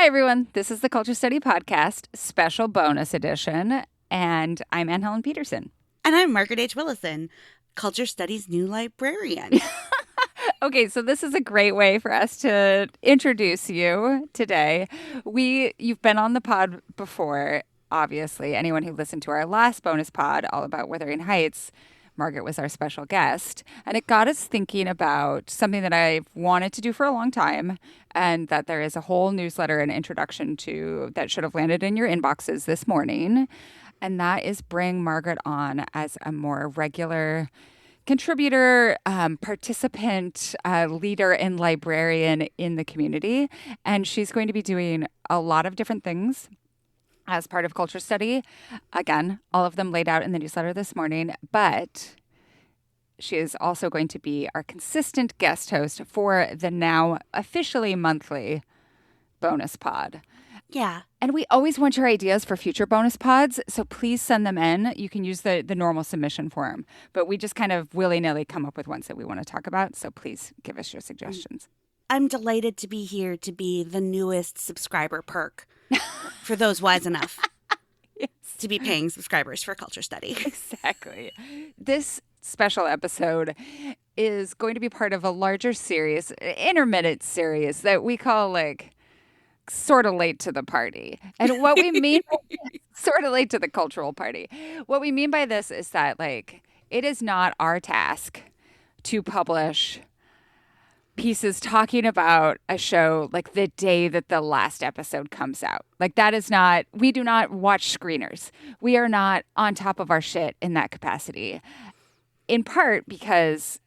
everyone. This is the Culture Study Podcast, special bonus edition, and I'm Anne Helen Peterson. And I'm Margaret H. Willison, Culture Studies new librarian. Okay, so this is a great way for us to introduce you today. You've been on the pod before, obviously. Anyone who listened to our last bonus pod, all about Wuthering Heights, Margaret was our special guest. And it got us thinking about something that I've wanted to do for a long time, and that there is a whole newsletter and introduction to that should have landed in your inboxes this morning. And that is bring Margaret on as a more regular contributor, participant, leader, and librarian in the community. And she's going to be doing a lot of different things as part of Culture Study. Again, all of them laid out in the newsletter this morning. But she is also going to be our consistent guest host for the now officially monthly bonus pod. Yeah. And we always want your ideas for future bonus pods, so please send them in. You can use the normal submission form, but we just kind of willy-nilly come up with ones that we want to talk about, so please give us your suggestions. I'm delighted to be here to be the newest subscriber perk for those wise enough to be paying subscribers for Culture Study. Exactly. This special episode is going to be part of a larger series, intermittent series that we call sort of late to the party. And what we mean sort of late to the cultural party. What we mean by this is that it is not our task to publish pieces talking about a show the day that the last episode comes out. That is not, we do not watch screeners. We are not on top of our shit in that capacity. In part because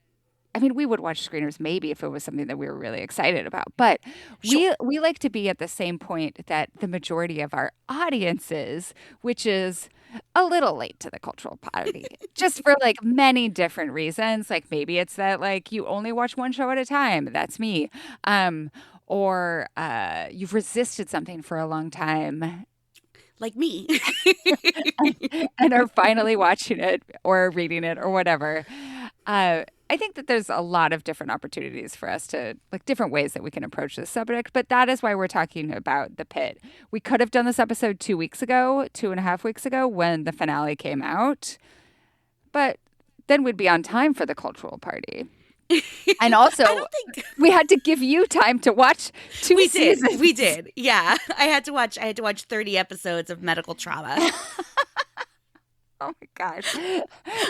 we would watch screeners maybe if it was something that we were really excited about. But Sure. we like to be at the same point that the majority of our audience is, which is a little late to the cultural party. Just for many different reasons. Maybe it's that you only watch one show at a time. That's me. Or you've resisted something for a long time. Like me. and are finally watching it or reading it or whatever. I think that there's a lot of different opportunities for us to, different ways that we can approach this subject, but that is why we're talking about the Pitt. We could have done this episode 2 weeks ago, 2.5 weeks ago, when the finale came out, but then we'd be on time for the cultural party. And also, we had to give you time to watch two seasons. We did. Yeah. I had to watch 30 episodes of medical trauma. Oh my gosh.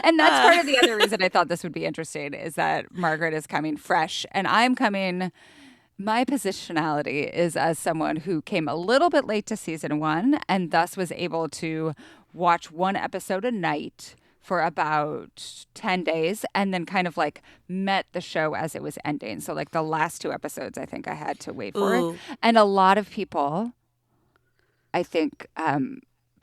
And that's part of the other reason I thought this would be interesting is that Margaret is coming fresh and I'm coming, my positionality is as someone who came a little bit late to season 1 and thus was able to watch one episode a night for about 10 days and then kind of met the show as it was ending. So the last 2 episodes I think I had to wait for. Ooh. And a lot of people, I think,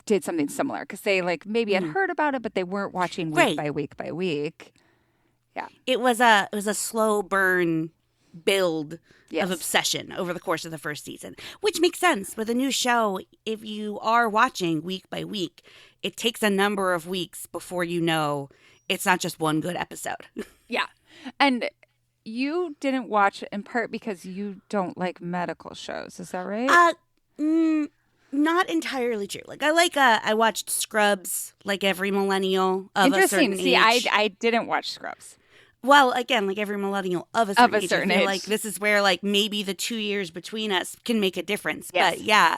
did something similar because they maybe had heard about it, but they weren't watching week by week by week. Yeah, it was a slow burn build yes. of obsession over the course of the first season, which makes sense with a new show. If you are watching week by week, it takes a number of weeks before you know it's not just one good episode. Yeah, and you didn't watch in part because you don't like medical shows. Is that right? Not entirely true. I watched Scrubs like every millennial of a certain age. See, I didn't watch Scrubs. Well, again, like every millennial of a certain age. I feel age. This is where maybe the 2 years between us can make a difference. Yes. But yeah.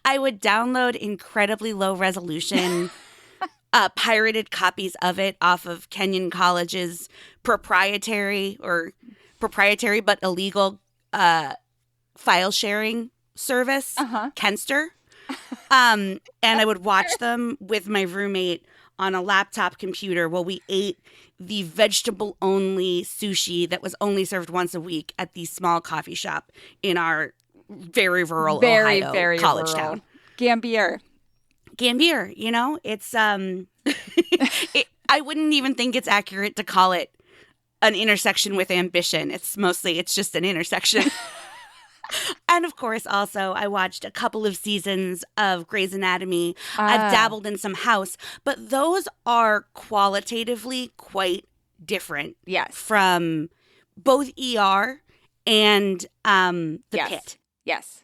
I would download incredibly low resolution pirated copies of it off of Kenyon College's proprietary but illegal file sharing service, Kenster. And I would watch them with my roommate on a laptop computer while we ate the vegetable-only sushi that was only served once a week at the small coffee shop in our very rural Ohio very college rural town. Gambier, it's I wouldn't even think it's accurate to call it an intersection with ambition. It's just an intersection. And of course, also, I watched a couple of seasons of Grey's Anatomy. I've dabbled in some House, but those are qualitatively quite different. Yes. From both ER and the Pitt. Yes.